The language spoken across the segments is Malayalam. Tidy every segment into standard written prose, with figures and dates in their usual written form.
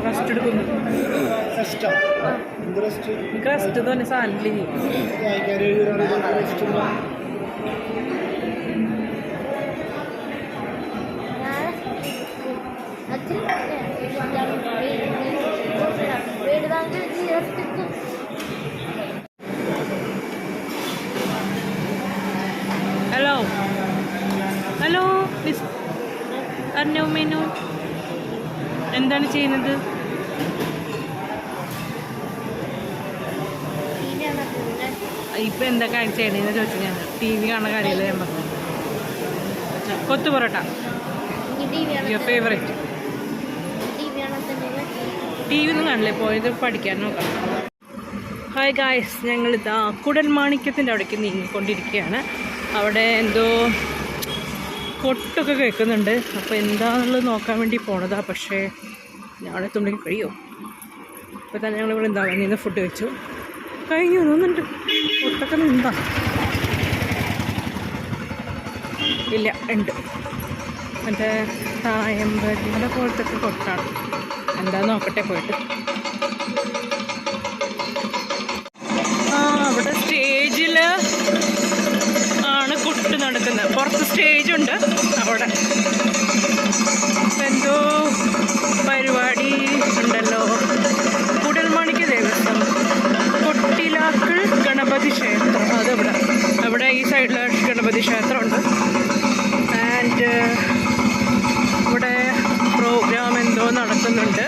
റെസ്റ്റ് എടുക്കുന്നു. എനിക്ക് റെസ്റ്റ് തന്നെ സാധനം. ഹലോ ഹലോ മിസ് അറിഞ്ഞോ മെനു എന്താണ് ചെയ്യുന്നത്? ഇപ്പം എന്താ ചെയ്യണേന്ന് ചോദിച്ചു. ഞാൻ ടി വി കാണുന്ന കാര്യമല്ല ഞാൻ പറഞ്ഞു. Kothu parotta your favourite. T V ഒന്നും കാണില്ലേ, പോയത് പഠിക്കാൻ നോക്കാം. ഹായ് ഗായ്സ്, ഞങ്ങളിതാ കുടൽമാണിക്യത്തിൻ്റെ അവിടേക്ക് നീങ്ങിക്കൊണ്ടിരിക്കുകയാണ്. അവിടെ എന്തോ കൊട്ടൊക്കെ കേൾക്കുന്നുണ്ട്. അപ്പോൾ എന്താണെന്നുള്ളത് നോക്കാൻ വേണ്ടി പോണതാ. പക്ഷേ ഞങ്ങളെ തുണ്ടെങ്കിൽ കഴിയുമോ? ഇപ്പോൾ തന്നെ ഞങ്ങളിവിടെ എന്താ നിന്ന് ഫുഡ് കഴിച്ചു കഴിഞ്ഞു തോന്നുന്നുണ്ട്. കൊട്ടൊക്കെ നിന്നാ ഇല്ല ഉണ്ട്. മറ്റേ തായമ്പരിയുടെ പോലത്തെ കൊട്ടാണ്. എന്താ നോക്കട്ടെ പോയിട്ട്. അവിടെ സ്റ്റേജിൽ ആണ് കൊട്ട് നടക്കുന്നത്. പുറത്ത് സ്റ്റേജുണ്ട്. അവിടെ എന്തോ പരിപാടി ഉണ്ടല്ലോ. കുടൽമാണിക്യ ദേവസ്വം കൊട്ടിലാക്കൾ ഗണപതി ക്ഷേത്രം. അതവിടെ അവിടെ ഈ സൈഡിൽ ഗണപതി ക്ഷേത്രമുണ്ട്. ആൻഡ് ഇവിടെ പ്രോഗ്രാം എന്തോ നടക്കുന്നുണ്ട്.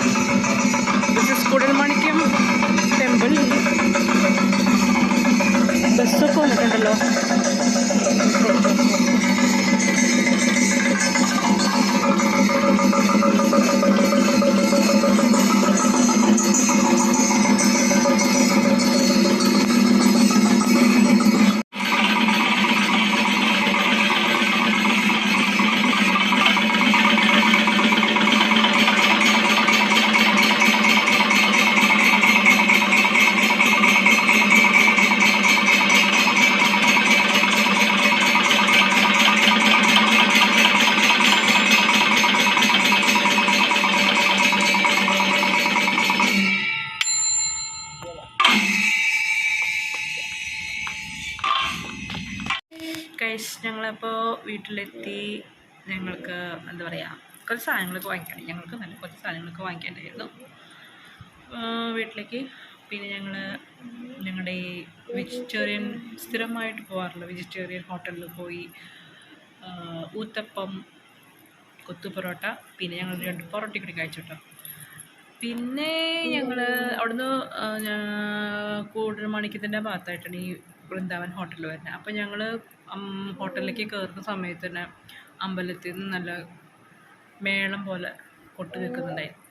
This is Koodalmanikyam temple. ബസ്സൊക്കെ വന്നിട്ടുണ്ടല്ലോ. ഞങ്ങളപ്പോൾ വീട്ടിലെത്തി. ഞങ്ങൾക്ക് എന്താ പറയുക, കുറച്ച് സാധനങ്ങളൊക്കെ വാങ്ങിക്കണം. ഞങ്ങൾക്ക് നല്ല കുറച്ച് സാധനങ്ങളൊക്കെ വാങ്ങിക്കേണ്ടായിരുന്നു വീട്ടിലേക്ക്. പിന്നെ ഞങ്ങളുടെ ഈ വെജിറ്റേറിയൻ സ്ഥിരമായിട്ട് പോകാറുള്ള വെജിറ്റേറിയൻ ഹോട്ടലിൽ പോയി ഊത്തപ്പം, കൊത്തു പൊറോട്ട, പിന്നെ ഞങ്ങൾ 2 പൊറോട്ട കൂടി കഴിച്ചു കേട്ടോ. പിന്നെ ഞങ്ങൾ അവിടുന്ന് കുടൽമാണിക്യത്തിൻ്റെ ഭാഗത്തായിട്ടാണ് ഈ വൃന്ദാവൻ ഹോട്ടലിൽ വരുന്നത്. അപ്പോൾ ഞങ്ങൾ ഹോട്ടലിലേക്ക് കയറുന്ന സമയത്ത് തന്നെ അമ്പലത്തിൽ നിന്ന് നല്ല മേളം പോലെ കൊട്ട് നിൽക്കുന്നുണ്ടായിരുന്നു.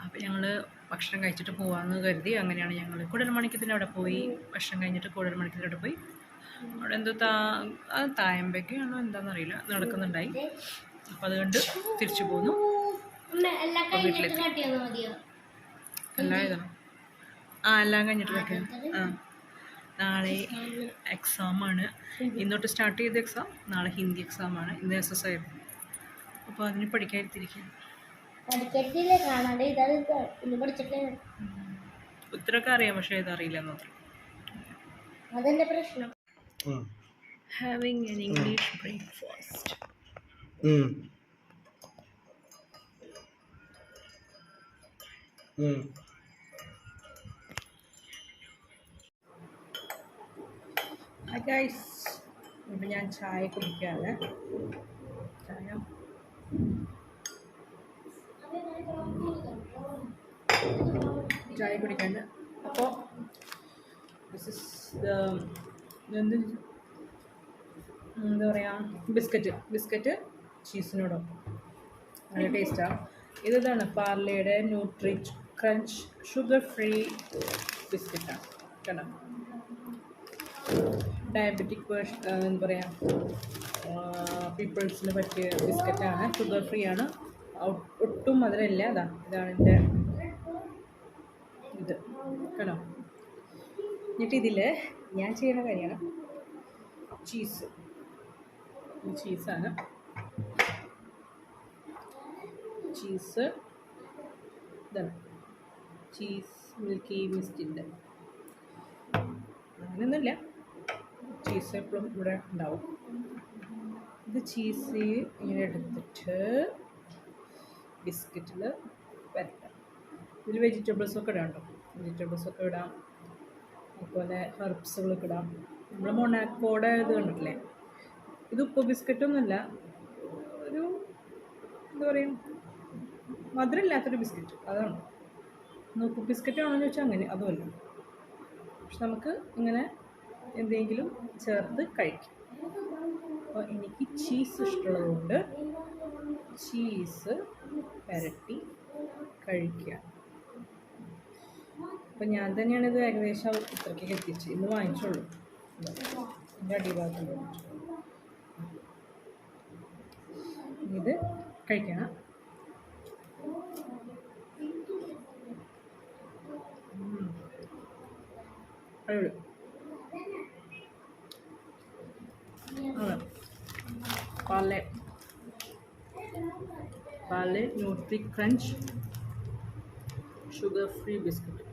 അപ്പോൾ ഞങ്ങൾ ഭക്ഷണം കഴിച്ചിട്ട് പോകാമെന്ന് കരുതി. അങ്ങനെയാണ് ഞങ്ങൾ കുടൽമാണിക്യത്തിൻ്റെ അവിടെ പോയി. ഭക്ഷണം കഴിഞ്ഞിട്ട് കുടൽമാണിക്യത്തിൻ്റെ അവിടെ പോയി. അവിടെ എന്തോ തായമ്പൊക്കെയാണോ എന്താണെന്നറിയില്ല നടക്കുന്നുണ്ടായി. അപ്പോൾ അതുകൊണ്ട് തിരിച്ചു പോന്നു. വീട്ടിലെത്തി. എല്ലാം എഴുതണം. എല്ലാം കഴിഞ്ഞിട്ട് വെക്കാം. നാളെ എക്സാമാണ്. ഇന്നോട്ട് സ്റ്റാർട്ട് ചെയ്ത എക്സാം. നാളെ ഹിന്ദി എക്സാമാണ്. ഇന്ന് SSI ആയിരുന്നു. അപ്പോൾ അതിന് പഠിക്കാതിരിക്കാൻ ഉത്തരമൊക്കെ അറിയാം, പക്ഷേ ഇതറിയില്ല എന്നത്രേ. Having an English breakfast. Hi guys, ഇപ്പം ഞാൻ ചായ കുടിക്കുകയാണ്. ചായ കുടിക്കാണ്ട്. അപ്പോൾ ദിസ് ഇസ് എന്താ പറയുക, ബിസ്ക്കറ്റ് ചീസിനോടൊപ്പം നല്ല ടേസ്റ്റാണ്. ഇതാണ് പാർലയുടെ ന്യൂട്രിച്ച് ക്രഞ്ച് ഷുഗർ ഫ്രീ ബിസ്ക്കറ്റാണ് കേട്ടോ. ഡയബറ്റിക് എന്താ പറയുക, പീപ്പിൾസിന് പറ്റിയ ബിസ്ക്കറ്റാണ്. ഷുഗർ ഫ്രീ ആണ്, ഒട്ടും മധുരമില്ല. ഇതാണ് എൻ്റെ ഇത് കേട്ടോ. എന്നിട്ട് ഇതിൽ ഞാൻ ചെയ്യുന്ന കാര്യമാണ് ചീസാണ്. ചീസ് ഇതാണ് ചീസ് മിൽക്കി മിസ്റ്റിൻ്റെ. അങ്ങനെയൊന്നുമില്ല, ചീസ് എപ്പോഴും ഇവിടെ ഉണ്ടാവും. ഇത് ചീസ് ഇങ്ങനെ എടുത്തിട്ട് ബിസ്ക്കറ്റിൽ വരട്ടാം. ഇതിൽ വെജിറ്റബിൾസൊക്കെ ഇടാം കേട്ടോ, വെജിറ്റബിൾസൊക്കെ ഇടാം, അതുപോലെ ഹെർബ്സുകളൊക്കെ ഇടാം. നമ്മൾ മൊണാക്കോടെ ഇത് കണ്ടിട്ടില്ലേ, ഇത് ഉപ്പ് ബിസ്ക്കറ്റൊന്നുമല്ല, ഒരു എന്താ പറയുക മധുരമില്ലാത്തൊരു ബിസ്ക്കറ്റ്, അതാണ്. ഉപ്പ് ബിസ്ക്കറ്റ് ആണെന്ന് ചോദിച്ചാൽ അങ്ങനെ അതുമല്ല, പക്ഷെ നമുക്ക് ഇങ്ങനെ എന്തെങ്കിലും ചേർത്ത് കഴിക്കാം. അപ്പോൾ എനിക്ക് ചീസ് ഇഷ്ടമുള്ളതുകൊണ്ട് ചീസ് പുരട്ടി കഴിക്കുക. അപ്പം ഞാൻ തന്നെയാണ് ഇത് ഏകദേശം ഇത്രയ്ക്ക് എത്തിച്ച് ഇന്ന് വാങ്ങിച്ചുള്ളൂ. എൻ്റെ അടിഭാഗത്തുണ്ട്, ഇത് കഴിക്കണം. അടിപൊളി. Parle nutri crunch sugar free biscuit.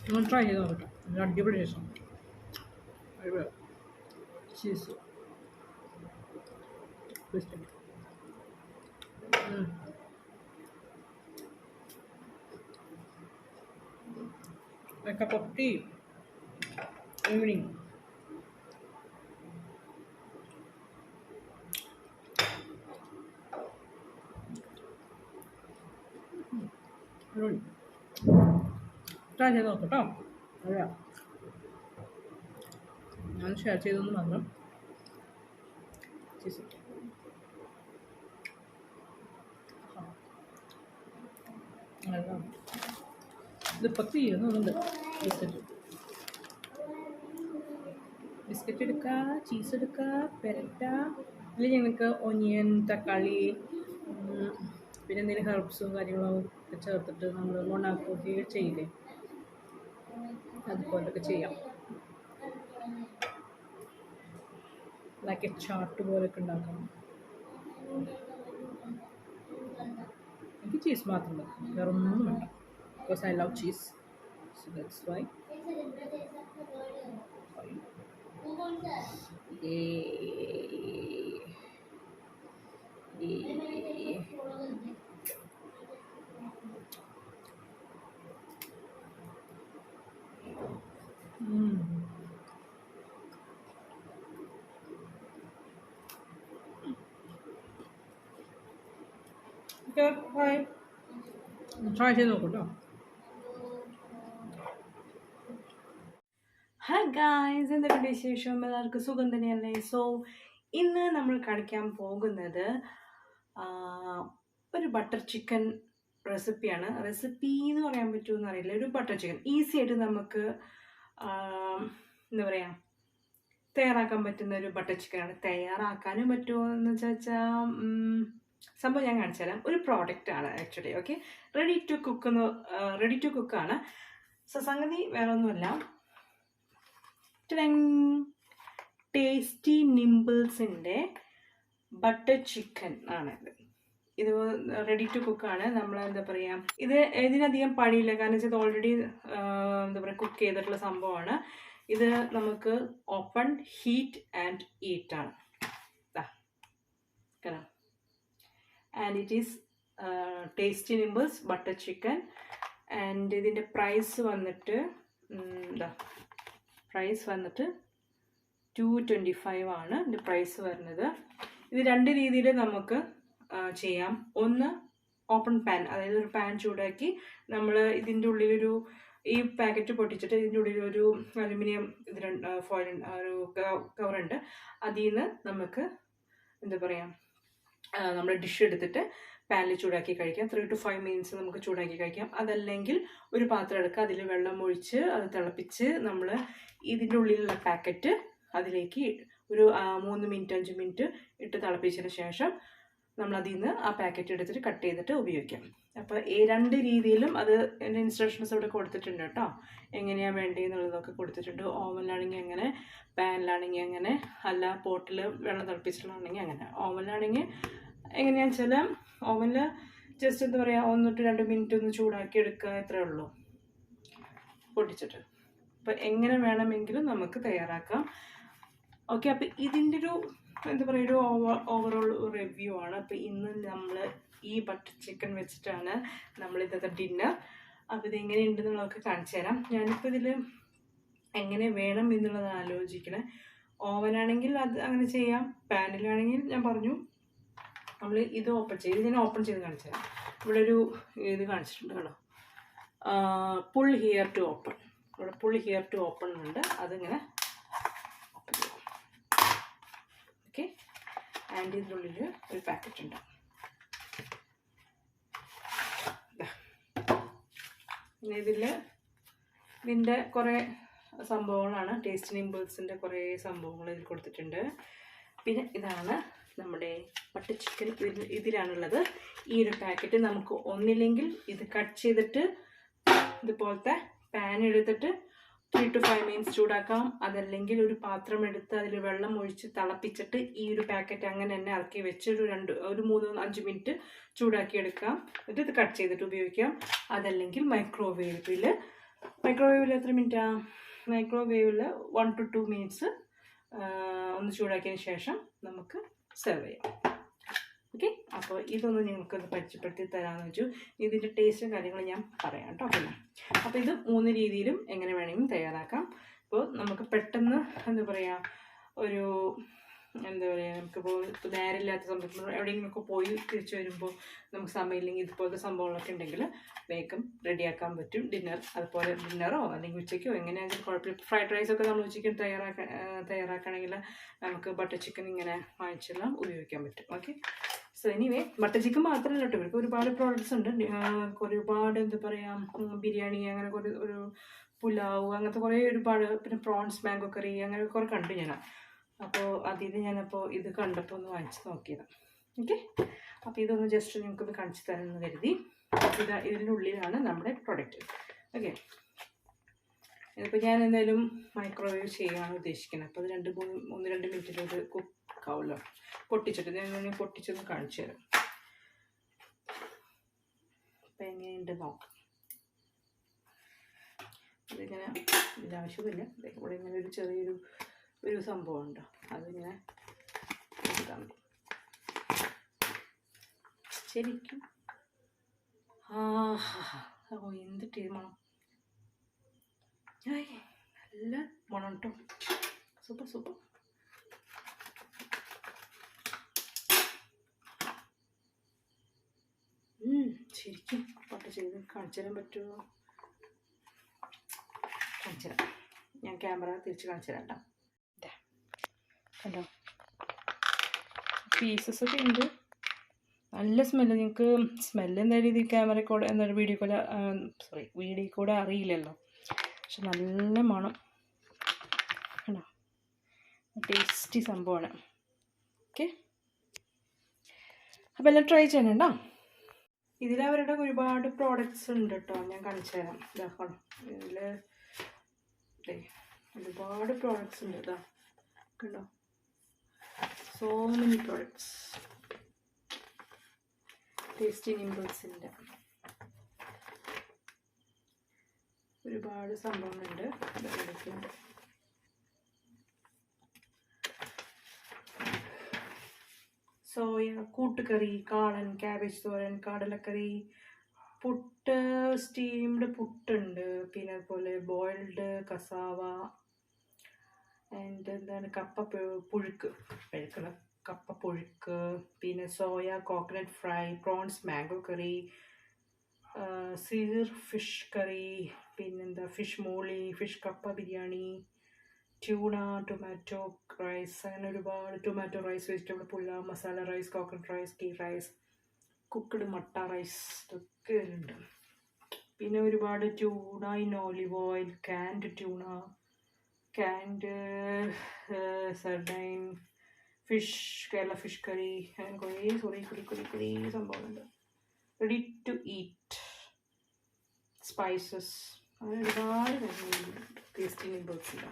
ഒന്ന് ട്രൈ ചെയ്ത് നോക്കട്ടെ, നല്ല അടിപൊളി ടേസ്റ്റാണ്. അടിപൊളി cheese biscuit. A cup of tea evening. Try ചെയ്ത് നോക്കട്ടോ. അറിയാം, ഞാൻ ഷെയർ ചെയ്തെന്ന് മാത്രം. ഇത് പത്ത് ചെയ്യുന്നുണ്ട്. ബിസ്ക്കറ്റ് എടുക്കുക, ചീസ് എടുക്കുക, പെരട്ട. അതിൽ ഞങ്ങൾക്ക് ഒനിയൻ, തക്കാളി, പിന്നെ എന്തെങ്കിലും ഹെർബ്സും കാര്യങ്ങളും ഒക്കെ ചേർത്തിട്ട് നമ്മൾ മൊണാക്കോക്ക് ചെയ്യില്ലേ, അതുപോലൊക്കെ ചെയ്യാം. ലൈക്ക് എ ചാട്ട് പോലൊക്കെ ഉണ്ടാക്കാം. എനിക്ക് ചീസ് മാത്രം മതി, വേറെ ഒന്നും വേണ്ട. Because I love cheese, so that's why. Okay, bye. Try ചെയ്ത് നോക്കട്ടോ. ഹായ് ഗായ്സ്, എന്തൊക്കെ വിശേഷം? എല്ലാവർക്കും സുഖം തന്നെയല്ലേ? സോ ഇന്ന് നമ്മൾ കളിക്കാൻ പോകുന്നത് ഒരു ബട്ടർ ചിക്കൻ റെസിപ്പിയാണ്. റെസിപ്പി എന്ന് പറയാൻ പറ്റുമെന്ന് അറിയില്ല. ഒരു ബട്ടർ ചിക്കൻ ഈസി ആയിട്ട് നമുക്ക് എന്താ പറയുക തയ്യാറാക്കാൻ പറ്റുന്ന ഒരു ബട്ടർ ചിക്കനാണ്. തയ്യാറാക്കാനും പറ്റുമോ എന്ന് വെച്ചാൽ സംഭവം ഞാൻ കാണിച്ചു തരാം. ഒരു പ്രോഡക്റ്റാണ് ആക്ച്വലി. ഓക്കെ, റെഡി ടു കുക്കാണ്. സോ സംഗതി വേറെ ഒന്നുമല്ല, ടേസ്റ്റി നിംബിൾസിൻ്റെ ബട്ടർ ചിക്കൻ ആണ് ഇത് റെഡി ടു കുക്കാണ്. നമ്മൾ എന്താ പറയുക, ഇതിനധികം പണിയില്ല, കാരണം വെച്ചാൽ ഇത് ഓൾറെഡി എന്താ പറയുക കുക്ക് ചെയ്തിട്ടുള്ള സംഭവമാണ്. ഇത് നമുക്ക് ഓപ്പൺ ഹീറ്റ് ആൻഡ് ഈറ്റ് ആണ്. And it is tasty Nimbles butter chicken. And ഇതിൻ്റെ പ്രൈസ് വന്നിട്ട് $225 ആണ് ഇതിൻ്റെ പ്രൈസ് വരുന്നത്. ഇത് രണ്ട് രീതിയിൽ നമുക്ക് ചെയ്യാം. ഒന്ന് ഓപ്പൺ പാൻ, അതായത് ഒരു പാൻ ചൂടാക്കി നമ്മൾ ഇതിൻ്റെ ഉള്ളിലൊരു ഈ പാക്കറ്റ് പൊട്ടിച്ചിട്ട് ഇതിൻ്റെ ഉള്ളിലൊരു അലുമിനിയം ഫോയിൽ ഒരു കവറുണ്ട്. അതിൽ നിന്ന് നമുക്ക് എന്താ പറയുക നമ്മൾ ഡിഷ് എടുത്തിട്ട് പാനിൽ ചൂടാക്കി കഴിക്കാം. 3 to 5 minutes നമുക്ക് ചൂടാക്കി കഴിക്കാം. അതല്ലെങ്കിൽ ഒരു പാത്രം എടുക്കുക, അതിൽ വെള്ളം ഒഴിച്ച് അത് തിളപ്പിച്ച് നമ്മൾ ഇതിൻ്റെ ഉള്ളിലുള്ള പാക്കറ്റ് അതിലേക്ക് ഒരു 3 minute 5 minute ഇട്ട് തിളപ്പിച്ചതിന് ശേഷം നമ്മൾ അതിൽ നിന്ന് ആ പാക്കറ്റ് എടുത്തിട്ട് കട്ട് ചെയ്തിട്ട് ഉപയോഗിക്കാം. അപ്പോൾ ഈ രണ്ട് രീതിയിലും അത് എൻ്റെ ഇൻസ്ട്രക്ഷൻസ് ഇവിടെ കൊടുത്തിട്ടുണ്ട് കേട്ടോ, എങ്ങനെയാണ് വേണ്ടതെന്നുള്ളതൊക്കെ കൊടുത്തിട്ടുണ്ട്. ഓവനിലാണെങ്കിൽ അങ്ങനെ, പാനിലാണെങ്കിൽ അങ്ങനെ, അല്ല പോട്ടിൽ വെള്ളം തിളപ്പിച്ചിട്ടാണെങ്കിൽ അങ്ങനെ. ഓവനിലാണെങ്കിൽ എങ്ങനെയാണെന്ന് വെച്ചാൽ ഓവനിൽ ജസ്റ്റ് എന്താ പറയുക 1 to 2 മിനിറ്റ് ഒന്ന് ചൂടാക്കി എടുക്കുക, ഇത്രയേ ഉള്ളൂ, പൊട്ടിച്ചിട്ട്. അപ്പോൾ എങ്ങനെ വേണമെങ്കിലും നമുക്ക് തയ്യാറാക്കാം. ഓക്കെ, അപ്പോൾ ഇതിൻ്റെ ഒരു എന്താ പറയുക ഒരു ഓവറോൾ റിവ്യൂ ആണ്. അപ്പോൾ ഇന്ന് നമ്മൾ ഈ ബട്ടർ ചിക്കൻ വെച്ചിട്ടാണ് നമ്മൾ ഇന്നത്തെ ഡിന്നർ. അപ്പോൾ ഇതെങ്ങനെയുണ്ടെന്നുള്ളതൊക്കെ കാണിച്ചു തരാം. ഞാനിപ്പോൾ ഇതിൽ എങ്ങനെ വേണം എന്നുള്ളത് ആലോചിക്കണേ. ഓവനാണെങ്കിൽ അത് അങ്ങനെ ചെയ്യാം, പാനിലാണെങ്കിൽ ഞാൻ പറഞ്ഞു നമ്മൾ ഇത് ഓപ്പൺ ചെയ്ത് ഞാൻ ഓപ്പൺ ചെയ്ത് കാണിച്ചു തരാം. ഇവിടെ ഒരു ഇത് കാണിച്ചിട്ടുണ്ട് കേട്ടോ, പുൾ ഹിയർ ടു ഓപ്പൺ. ഇവിടെ പുൾ ഹിയർ ടു ഓപ്പൺ ഉണ്ട്, അതിങ്ങനെ ഓപ്പൺ ചെയ്യാം. ഓക്കെ, ആൻഡ് ഇതിനുള്ളിൽ ഒരു പാക്കറ്റ് ഉണ്ട്. പിന്നെ ഇതിൻ്റെ കുറേ സംഭവങ്ങളാണ്, ടേസ്റ്റ് നിംബിൾസിൻ്റെ കുറേ സംഭവങ്ങൾ ഇതിൽ കൊടുത്തിട്ടുണ്ട്. പിന്നെ ഇതാണ് നമ്മുടെ ബട്ടർ ചിക്കൻ, ഇതിലാണുള്ളത്. ഈ ഒരു പാക്കറ്റ് നമുക്ക് ഒന്നില്ലെങ്കിൽ ഇത് കട്ട് ചെയ്തിട്ട് ഇതുപോലത്തെ പാൻ എടുത്തിട്ട് 3 to 5 മിനിറ്റ്സ് ചൂടാക്കാം. അതല്ലെങ്കിൽ ഒരു പാത്രം എടുത്ത് അതിൽ വെള്ളം ഒഴിച്ച് തിളപ്പിച്ചിട്ട് ഈ ഒരു പാക്കറ്റ് അങ്ങനെ തന്നെ ഇറക്കി വെച്ച് ഒരു 3-5 മിനിറ്റ് ചൂടാക്കി എടുക്കാം. എന്നിട്ട് ഇത് കട്ട് ചെയ്തിട്ട് ഉപയോഗിക്കാം. അതല്ലെങ്കിൽ മൈക്രോവേവിൽ എത്ര മിനിറ്റാണ്? മൈക്രോവേവിൽ 1 to 2 മിനിറ്റ്സ് ഒന്ന് ചൂടാക്കിയതിന് ശേഷം നമുക്ക് സെർവ് ചെയ്യാം. ഓക്കെ, അപ്പോൾ ഇതൊന്ന് നിങ്ങൾക്കൊന്ന് പരിചയപ്പെടുത്തി തരാമെന്ന് വെച്ചു. ഇതിൻ്റെ ടേസ്റ്റും കാര്യങ്ങളും ഞാൻ പറയാം കേട്ടോ. പിന്നെ അപ്പോൾ ഇത് 3 രീതിയിലും എങ്ങനെ വേണമെങ്കിലും തയ്യാറാക്കാം. അപ്പോൾ നമുക്ക് പെട്ടെന്ന് എന്താ പറയുക നമുക്കിപ്പോൾ നേരമില്ലാത്ത സമയത്ത് എവിടെയെങ്കിലുമൊക്കെ പോയി തിരിച്ചു വരുമ്പോൾ നമുക്ക് സമയമില്ലെങ്കിൽ ഇതുപോലത്തെ സംഭവങ്ങളൊക്കെ ഉണ്ടെങ്കിൽ വേഗം റെഡിയാക്കാൻ പറ്റും ഡിന്നർ. അതുപോലെ ഡിന്നറോ അല്ലെങ്കിൽ ഉച്ചയ്ക്കോ എങ്ങനെയാണെങ്കിലും കുഴപ്പമില്ല. ഫ്രൈഡ് റൈസൊക്കെ നമ്മൾ ഉച്ചയ്ക്ക് തയ്യാറാക്കണമെങ്കിൽ നമുക്ക് ബട്ടർ ചിക്കൻ ഇങ്ങനെ വാങ്ങിച്ചെല്ലാം ഉപയോഗിക്കാൻ പറ്റും. Okay, so anyway butter chicken മാത്രമല്ല കേട്ടോ, ഇവർക്ക് ഒരുപാട് പ്രോഡക്റ്റ്സ് ഉണ്ട്. ഒരുപാട് എന്താ പറയുക ബിരിയാണി, അങ്ങനെ ഒരു പുലാവ്, അങ്ങനത്തെ കുറേ ഒരുപാട്, പിന്നെ പ്രോൺസ് മാംഗോ കറി, അങ്ങനെ കുറേ കണ്ടു ഞാൻ. അപ്പോൾ അതിൽ ഞാനപ്പോൾ ഇത് കണ്ടപ്പോൾ ഒന്ന് വാങ്ങിച്ച് നോക്കിയതാണ്. ഓക്കെ, അപ്പോൾ ഇതൊന്ന് ജസ്റ്റ് നിങ്ങൾക്കൊന്ന് കാണിച്ചു തരാമെന്ന് കരുതി. ഇതിനുള്ളിലാണ് നമ്മുടെ പ്രൊഡക്റ്റ്. ഓക്കെ, ഇതിപ്പോൾ ഞാൻ എന്തായാലും മൈക്രോവേവ് ചെയ്യാനാണ് ഉദ്ദേശിക്കുന്നത്. അപ്പോൾ അത് 1-2 മിനിറ്റിലൊരു കുക്കാവുമല്ലോ. പൊട്ടിച്ചിട്ട് ഞാൻ പൊട്ടിച്ചൊന്ന് കാണിച്ചു തരാം. അപ്പോൾ എങ്ങനെയുണ്ട് നോക്കാം. ഇതിങ്ങനെ ഇതിൻ്റെ ആവശ്യമില്ല, ഇവിടെ ഇങ്ങനെ ഒരു ചെറിയൊരു സംഭവം ഉണ്ടോ, അതിങ്ങനെ എടുക്കാൻ മതി ശരിക്കും. എന്ത് ടീമാണ്, നല്ല മണം കേട്ടോ, സൂപ്പർ. ശരിക്കും പട്ട് ചെയ്ത് കാണിച്ചു തരാൻ പറ്റുമോ? കാണിച്ചു തരാം, ഞാൻ ക്യാമറ തിരിച്ച് കാണിച്ചു തരാം കേട്ടോ. കണ്ടോ, പീസസ് ഒക്കെ ഉണ്ട്, നല്ല സ്മെല്ല്. നിങ്ങൾക്ക് സ്മെല്ല് എന്തായാലും ഇത് ക്യാമറ കൂടെ എന്തായാലും വീഡിയോ കൂടെ അറിയില്ലല്ലോ, പക്ഷെ നല്ല മണം കണ്ടോ, ടേസ്റ്റി സംഭവമാണ്. ഓക്കെ, അപ്പോൾ എല്ലാം ട്രൈ ചെയ്യണേണ്ടോ. ഇതിലവരുടെ ഒരുപാട് പ്രോഡക്റ്റ്സ് ഉണ്ട് കേട്ടോ, ഞാൻ കാണിച്ചു തരാം. ഇതാക്കണം, ഇതിൽ ഒരുപാട് പ്രോഡക്റ്റ്സ് ഉണ്ട്. ഇതാ കണ്ടോ, so many products. ടേസ്റ്റി നിംബിൾസിൻ്റെ ഒരുപാട് സംഭവങ്ങളുണ്ട്. സോയ, കൂട്ടുകറി, കാളൻ, ക്യാബേജ് തോരൻ, കടലക്കറി, പുട്ട്, സ്റ്റീംഡ് പുട്ടുണ്ട്, പിന്നെ അതുപോലെ ബോയിൽഡ് കസാവ, ആൻഡ് എന്താണ് കപ്പ പുഴുക്ക്, പിന്നെ soya coconut fry, prawns mango curry, seer fish curry, പിന്നെന്താ ഫിഷ് മോളി, ഫിഷ് കപ്പ ബിരിയാണി, ട്യൂണ, ടൊമാറ്റോ റൈസ്, അങ്ങനെ ഒരുപാട് tomato rice, vegetable pulao, masala rice, coconut rice, ghee rice, cooked matta rice, ഇതൊക്കെ ഉണ്ട്. പിന്നെ ഒരുപാട് tuna in olive oil, canned tuna, canned sardine fish, Kerala fish curry, അങ്ങനെ കുറേ സംഭവമുണ്ട്. റെഡി ടു ഈറ്റ് സ്പൈസസ്, അങ്ങനെ ഒരുപാട് കാര്യങ്ങളുണ്ട്. ടേസ്റ്റി നിംബിൾസ് ഇല്ല.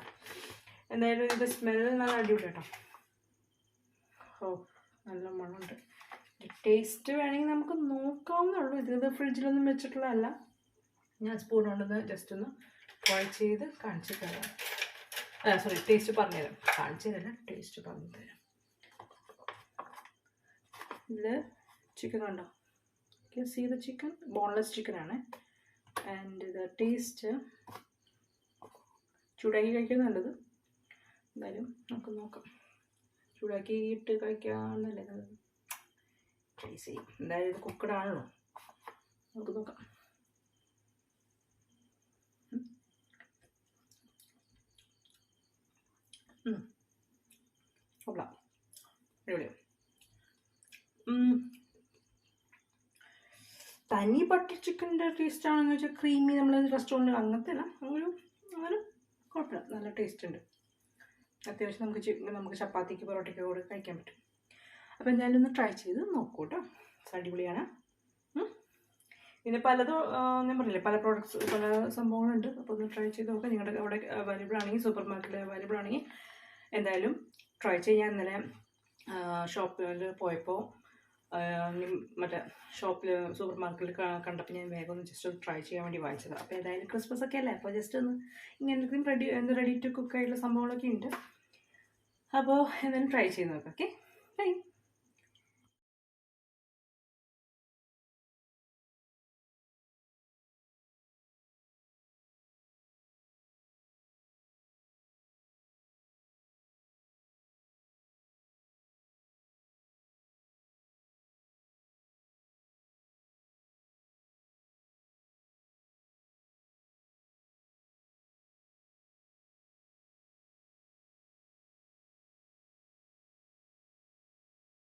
എന്തായാലും ഇത് സ്മെല്ല് നല്ല അടിപൊളി കേട്ടോ. നല്ല മണമുണ്ട്. ടേസ്റ്റ് വേണമെങ്കിൽ നമുക്ക് നോക്കാവുന്നുള്ളൂ. ഇത് ഫ്രിഡ്ജിലൊന്നും വെച്ചിട്ടുള്ളതല്ല. ഞാൻ സ്പൂൺ കൊണ്ടൊന്ന് ജസ്റ്റ് ഒന്ന് ഫ്രൈ ചെയ്ത് കാണിച്ചു തരാം. സോറി, ടേസ്റ്റ് പറഞ്ഞുതരാം. കാണിച്ചു തരാം, ടേസ്റ്റ് പറഞ്ഞു തരാം. ഇതിൽ ചിക്കൻ ഉണ്ടോ? സീ ദ ചിക്കൻ, ബോൺലെസ് ചിക്കനാണ്. ആൻഡ് ഇത് ടേസ്റ്റ് ചൂടാക്കി കഴിക്കുന്നത് നല്ലത്. എന്തായാലും നമുക്ക് നോക്കാം. ചൂടാക്കിയിട്ട് കഴിക്കാമെന്നല്ലേ നല്ലത്. ട്രൈ ചെയ്യും. എന്തായാലും ഇത് കുക്കഡ് ആണല്ലോ, നമുക്ക് നോക്കാം. കൊള്ളാം, അടിപൊളിയാണ്. തനി ബട്ടർ ചിക്കൻ്റെ ടേസ്റ്റ് ആണെന്ന് വെച്ചാൽ ക്രീമി, നമ്മൾ റെസ്റ്റോറൻറ്റ് അങ്ങനത്തെ അല്ല, അങ്ങനെ കുഴപ്പമില്ല, നല്ല ടേസ്റ്റ് ഉണ്ട്. അത്യാവശ്യം നമുക്ക് ചപ്പാത്തിക്ക് പൊറോട്ടയ്ക്ക് കൂടെ കഴിക്കാൻ പറ്റും. അപ്പോൾ എന്തായാലും ഒന്ന് ട്രൈ ചെയ്ത് നോക്കൂ കേട്ടോ, അടിപൊളിയാണ്. പിന്നെ പലതും ഞാൻ പറഞ്ഞില്ലേ, പല പ്രോഡക്ട്സ്, പല സംഭവങ്ങളുണ്ട്. അപ്പോൾ ഒന്ന് ട്രൈ ചെയ്ത് നോക്കാം. നിങ്ങളുടെ അവിടെ അവൈലബിൾ ആണെങ്കിൽ, സൂപ്പർ മാർക്കറ്റിൽ അവൈലബിൾ ആണെങ്കിൽ എന്തായാലും ട്രൈ ചെയ്യാൻ. ഇന്നലെ ഷോപ്പിൽ പോയപ്പോൾ മറ്റേ ഷോപ്പിൽ സൂപ്പർ മാർക്കറ്റിൽ കണ്ടപ്പോൾ ഞാൻ വേഗം ഒന്ന് ജസ്റ്റ് ഒന്ന് ട്രൈ ചെയ്യാൻ വേണ്ടി വാങ്ങിച്ചത്. അപ്പോൾ ഏതായാലും ക്രിസ്മസ് ഒക്കെ അല്ലേ, അപ്പോൾ ജസ്റ്റ് ഒന്ന് ഇങ്ങനെ റെഡി ടു കുക്ക് ആയിട്ടുള്ള സംഭവങ്ങളൊക്കെ ഉണ്ട്. അപ്പോൾ എന്തായാലും ട്രൈ ചെയ്ത് നോക്കാം. ഓക്കെ.